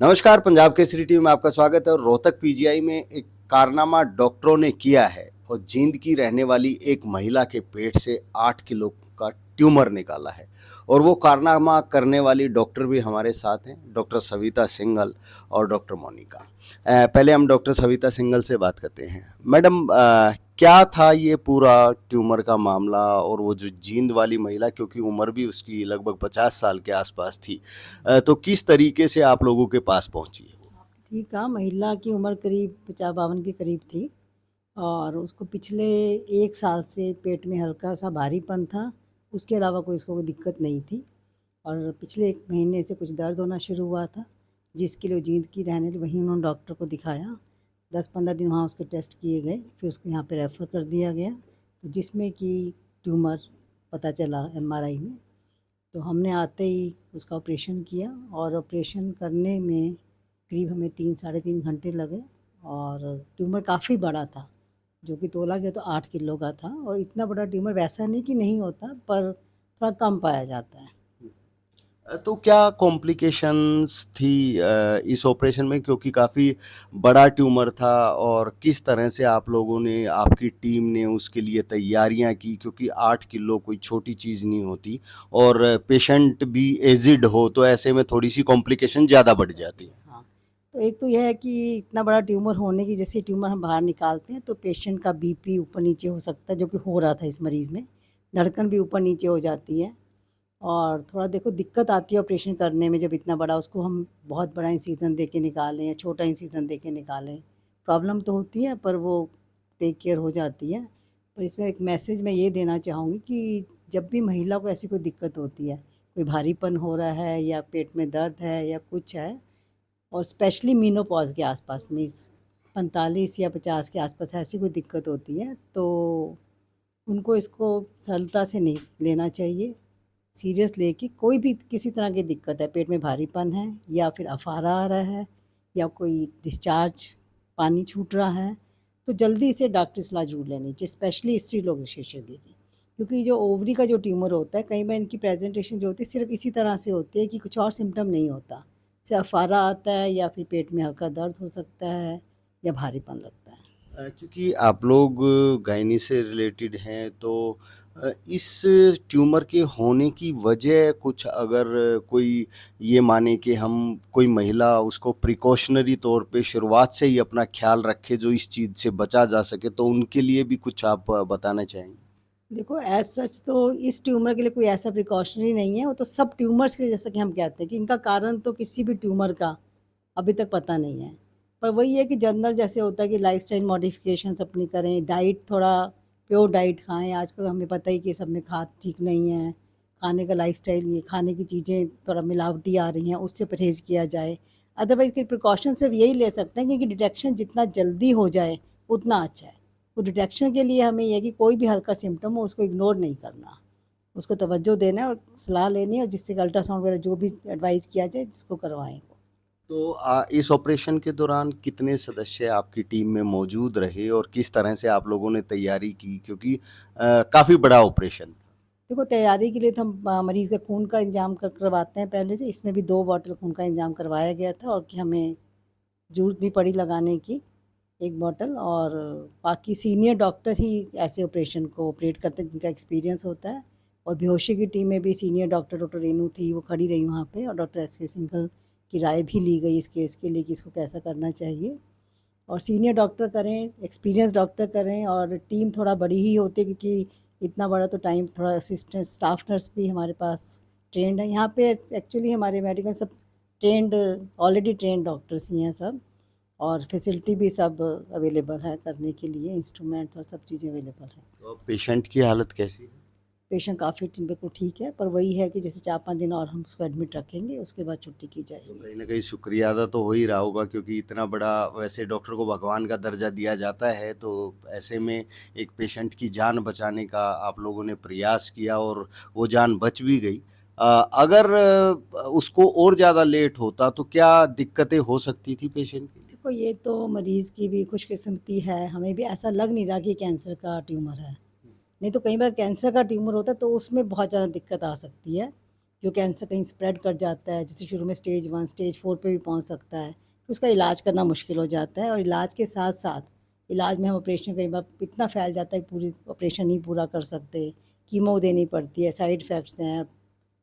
नमस्कार, पंजाब केसरी टीवी में आपका स्वागत है। और रोहतक पीजीआई में एक कारनामा डॉक्टरों ने किया है और जींद की रहने वाली एक महिला के पेट से 8 किलो का ट्यूमर निकाला है। और वो कारनामा करने वाली डॉक्टर भी हमारे साथ हैं, डॉक्टर सविता सिंघल और डॉक्टर मोनिका। पहले हम डॉक्टर सविता सिंघल से बात करते हैं। मैडम, क्या था ये पूरा ट्यूमर का मामला? और वो जो जींद वाली महिला, क्योंकि उम्र भी उसकी लगभग 50 साल के आसपास थी, तो किस तरीके से आप लोगों के पास पहुंची है वो? ठीक है। महिला की उम्र करीब 50-52 के करीब थी और उसको पिछले 1 साल से पेट में हल्का सा भारीपन था। उसके अलावा कोई उसको कोई दिक्कत नहीं थी और पिछले 1 महीने से कुछ दर्द होना शुरू हुआ था, जिसके लिए वो जींद की रहने लगी। वहीं उन्होंने डॉक्टर को दिखाया। 10-15 दिन वहाँ उसके टेस्ट किए गए, फिर उसको यहाँ पे रेफ़र कर दिया गया, तो जिसमें कि ट्यूमर पता चला एमआरआई में। तो हमने आते ही उसका ऑपरेशन किया और ऑपरेशन करने में करीब हमें 3 साढ़े 3 घंटे लगे और ट्यूमर काफ़ी बड़ा था, जो कि तोला गया तो 8 किलो का था। और इतना बड़ा ट्यूमर वैसा नहीं कि नहीं होता, पर थोड़ा कम पाया जाता है। तो क्या कॉम्प्लिकेशंस थी इस ऑपरेशन में, क्योंकि काफ़ी बड़ा ट्यूमर था? और किस तरह से आप लोगों ने, आपकी टीम ने उसके लिए तैयारियां की, क्योंकि 8 किलो कोई छोटी चीज़ नहीं होती। और पेशेंट भी एजिड हो तो ऐसे में थोड़ी सी कॉम्प्लिकेशन ज़्यादा बढ़ जाती है। हाँ, तो एक तो यह है कि इतना बड़ा ट्यूमर होने की, जैसे ट्यूमर हम बाहर निकालते हैं तो पेशेंट का बीपी ऊपर नीचे हो सकता है, जो कि हो रहा था इस मरीज़ में। धड़कन भी ऊपर नीचे हो जाती है और थोड़ा देखो दिक्कत आती है ऑपरेशन करने में, जब इतना बड़ा उसको हम बहुत बड़ा इंसिजन दे के निकालें या छोटा इंसिजन दे के निकालें। प्रॉब्लम तो होती है, पर वो टेक केयर हो जाती है। पर इसमें एक मैसेज मैं ये देना चाहूँगी कि जब भी महिला को ऐसी कोई दिक्कत होती है, कोई भारीपन हो रहा है या पेट में दर्द है या कुछ है, और स्पेशली मीनोपॉज़ के आसपास में 45 या 50 के आसपास ऐसी कोई दिक्कत होती है, तो उनको इसको सरलता से नहीं लेना चाहिए। सीरियस लेके, कोई भी किसी तरह की दिक्कत है, पेट में भारीपन है या फिर अफारा आ रहा है या कोई डिस्चार्ज पानी छूट रहा है, तो जल्दी से डॉक्टर की सलाह ज़रूर लेनी चाहिए, स्पेशली स्त्री लोग विशेषज्ञ की। क्योंकि जो ओवरी का जो ट्यूमर होता है, कई बार इनकी प्रेजेंटेशन जो होती है सिर्फ इसी तरह से होती है कि कुछ और सिम्टम नहीं होता। से अफारा आता है या फिर पेट में हल्का दर्द हो सकता है या भारीपन लगता है। क्योंकि आप लोग गायनी से रिलेटेड हैं, तो इस ट्यूमर के होने की वजह कुछ, अगर कोई ये माने कि हम, कोई महिला उसको प्रिकॉशनरी तौर पे शुरुआत से ही अपना ख्याल रखे जो इस चीज़ से बचा जा सके, तो उनके लिए भी कुछ आप बताना चाहेंगे? देखो, एज़ सच तो इस ट्यूमर के लिए कोई ऐसा प्रिकॉशनरी नहीं है, वो तो सब ट्यूमर्स के लिए, जैसा कि हम कहते हैं कि इनका कारण तो किसी भी ट्यूमर का अभी तक पता नहीं है। पर वही है कि जनरल जैसे होता है कि लाइफ़स्टाइल मॉडिफ़िकेशंस अपनी करें, डाइट थोड़ा प्योर डाइट खाएँ। आजकल हमें पता ही कि सब में खाद ठीक नहीं है, खाने का लाइफ़स्टाइल, ये खाने की चीज़ें थोड़ा मिलावटी आ रही हैं, उससे परहेज़ किया जाए। अदरवाइज़ के प्रिकॉशन सिर्फ यही ले सकते हैं कि डिटेक्शन जितना जल्दी हो जाए, उतना अच्छा है। तो डिटेक्शन के लिए हमें ये है कि कोई भी हल्का सिम्पटम हो उसको इग्नोर नहीं करना, उसको तवज्जो देना है और सलाह लेनी है, और जिससे कि अल्ट्रासाउंड वगैरह जो भी एडवाइस किया जाए जिसको करवाएं। तो इस ऑपरेशन के दौरान कितने सदस्य आपकी टीम में मौजूद रहे और किस तरह से आप लोगों ने तैयारी की, क्योंकि काफ़ी बड़ा ऑपरेशन? देखो, तैयारी के लिए तो हम मरीज़ के खून का इंतजाम करवाते हैं पहले से। इसमें भी 2 बॉटल खून का इंतजाम करवाया गया था और कि हमें ज़रूरत भी पड़ी लगाने की 1 बॉटल। और बाकी सीनियर डॉक्टर ही ऐसे ऑपरेशन को ऑपरेट करते हैं, जिनका एक्सपीरियंस होता है। और बेहोशी की टीम में भी सीनियर डॉक्टर डॉक्टर रेनू थी, वो खड़ी रही वहाँ पे, और डॉक्टर एस के सिंघल की राय भी ली गई इस केस के लिए कि इसको कैसा करना चाहिए। और सीनियर डॉक्टर करें, एक्सपीरियंस डॉक्टर करें, और टीम थोड़ा बड़ी ही होती है क्योंकि इतना बड़ा तो टाइम, थोड़ा असिस्टेंट स्टाफ नर्स भी हमारे पास ट्रेंड है यहाँ पे। एक्चुअली हमारे मेडिकल सब ट्रेंड, ऑलरेडी ट्रेंड डॉक्टर्स ही हैं सब, और फैसिलिटी भी सब अवेलेबल है करने के लिए, इंस्ट्रूमेंट्स और सब चीज़ें अवेलेबल हैं। तो पेशेंट की हालत कैसी है? पेशेंट काफ़ी बिल्कुल ठीक है, पर वही है कि जैसे 4-5 दिन और हम उसको एडमिट रखेंगे, उसके बाद छुट्टी की तो जाएगी। कहीं न कहीं शुक्रिया अदा तो हो ही रहा होगा, क्योंकि इतना बड़ा, वैसे डॉक्टर को भगवान का दर्जा दिया जाता है, तो ऐसे में एक पेशेंट की जान बचाने का आप लोगों ने प्रयास किया और वो जान बच भी गई। अगर उसको और ज़्यादा लेट होता तो क्या दिक्कतें हो सकती थी पेशेंट की? देखो, ये तो मरीज़ की भी खुशकिस्मती है, हमें भी ऐसा लग नहीं रहा कि कैंसर का ट्यूमर है। नहीं तो कई बार कैंसर का ट्यूमर होता है तो उसमें बहुत ज़्यादा दिक्कत आ सकती है, जो कैंसर कहीं स्प्रेड कर जाता है, जैसे शुरू में स्टेज 1 स्टेज 4 पे भी पहुंच सकता है, तो उसका इलाज करना मुश्किल हो जाता है। और इलाज के साथ साथ इलाज में हम ऑपरेशन कई बार इतना फैल जाता है कि पूरी ऑपरेशन नहीं पूरा कर सकते, कीमो देनी पड़ती है, साइड इफ़ेक्ट्स हैं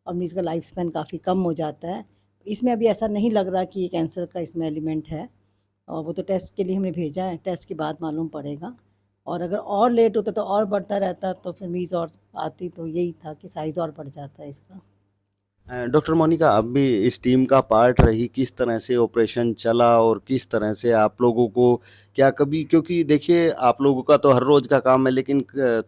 और मरीज़ का लाइफ स्पैन काफ़ी कम हो जाता है। इसमें अभी ऐसा नहीं लग रहा कि ये कैंसर का इसमें एलिमेंट है, और वो तो टेस्ट के लिए हमने भेजा है, टेस्ट के बाद मालूम पड़ेगा। और अगर और लेट होता तो और बढ़ता रहता, तो फिर मरीज़ और आती, तो यही था कि साइज़ और बढ़ जाता है इसका। डॉक्टर मोनिका, आप भी इस टीम का पार्ट रही, किस तरह से ऑपरेशन चला और किस तरह से आप लोगों को क्या कभी, क्योंकि देखिए आप लोगों का तो हर रोज का काम है, लेकिन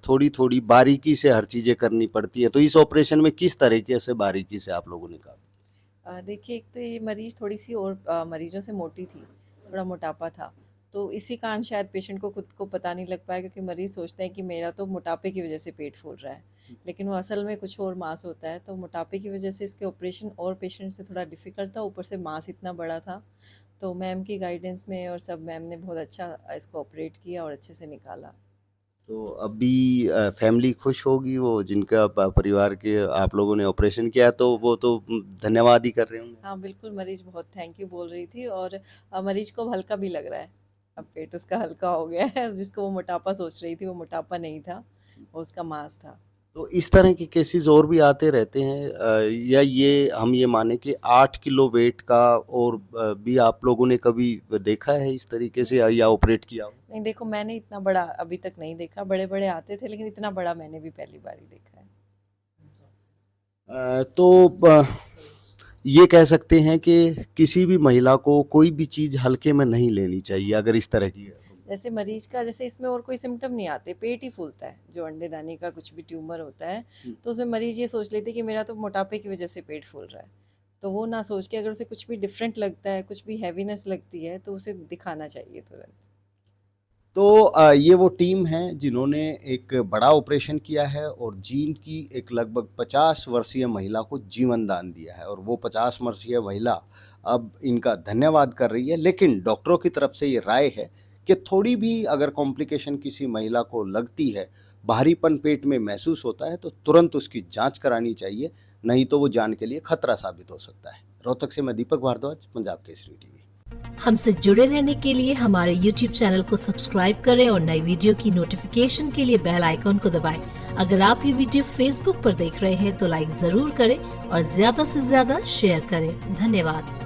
थोड़ी थोड़ी बारीकी से हर चीजें करनी पड़ती है, तो इस ऑपरेशन में किस तरीके से बारीकी से आप लोगों ने काम? देखिए, एक तो ये मरीज़ थोड़ी-सी और मरीज़ों से मोटी थी, थोड़ा मोटापा था। तो इसी कारण शायद पेशेंट को खुद को पता नहीं लग पाया, क्योंकि मरीज़ सोचते हैं कि मेरा तो मोटापे की वज़ह से पेट फूल रहा है, लेकिन वो असल में कुछ और मास होता है। तो मोटापे की वज़ह से इसके ऑपरेशन और पेशेंट से थोड़ा डिफ़िकल्ट था, ऊपर से मास इतना बड़ा था। तो मैम की गाइडेंस में और सब मैम ने बहुत अच्छा इसको ऑपरेट किया और अच्छे से निकाला। तो अभी फैमिली खुश होगी, वो जिनका परिवार के आप लोगों ने ऑपरेशन किया, तो वो तो धन्यवाद ही कर रहे होंगे। हाँ, बिल्कुल, मरीज़ बहुत थैंक यू बोल रही थी, और मरीज़ को अब हल्का भी लग रहा है। अब पेट उसका हल्का हो गया है। जिसको वो मोटापा सोच रही थी, वो मोटापा नहीं था, वो उसका मांस था। तो इस तरह के केसेस और भी आते रहते हैं, या ये हम ये माने कि 8 किलो वेट का और भी आप लोगों ने कभी देखा है इस तरीके से, या ऑपरेट किया हो? नहीं, देखो, मैंने इतना बड़ा अभी तक नहीं देखा, बड़े-बड़े आते थे, लेकिन इतना बड़ा मैंने भी पहली बार ही देखा है। तो ये कह सकते हैं कि किसी भी महिला को कोई भी चीज़ हल्के में नहीं लेनी चाहिए अगर इस तरह की है। जैसे मरीज़ का, जैसे इसमें और कोई सिम्पटम नहीं आते, पेट ही फूलता है, जो अंडेदानी का कुछ भी ट्यूमर होता है, तो उसमें मरीज़ ये सोच लेते हैं कि मेरा तो मोटापे की वज़ह से पेट फूल रहा है। तो वो ना सोच के, अगर उसे कुछ भी डिफ़रेंट लगता है, कुछ भी हैवीनेस लगती है, तो उसे दिखाना चाहिए तुरंत। तो ये वो टीम है जिन्होंने एक बड़ा ऑपरेशन किया है और जींद की एक लगभग 50 वर्षीय महिला को जीवन दान दिया है, और वो 50 वर्षीय महिला अब इनका धन्यवाद कर रही है। लेकिन डॉक्टरों की तरफ से ये राय है कि थोड़ी भी अगर कॉम्प्लिकेशन किसी महिला को लगती है, भारीपन पेट में महसूस होता है, तो तुरंत उसकी जांच करानी चाहिए, नहीं तो वो जान के लिए खतरा साबित हो सकता है। रोहतक से मैं दीपक भारद्वाज, पंजाब केसरी टीवी। हमसे जुड़े रहने के लिए हमारे YouTube चैनल को सब्सक्राइब करें और नई वीडियो की नोटिफिकेशन के लिए बेल आइकॉन को दबाएं। अगर आप ये वीडियो Facebook पर देख रहे हैं तो लाइक जरूर करें और ज्यादा से ज्यादा शेयर करें। धन्यवाद।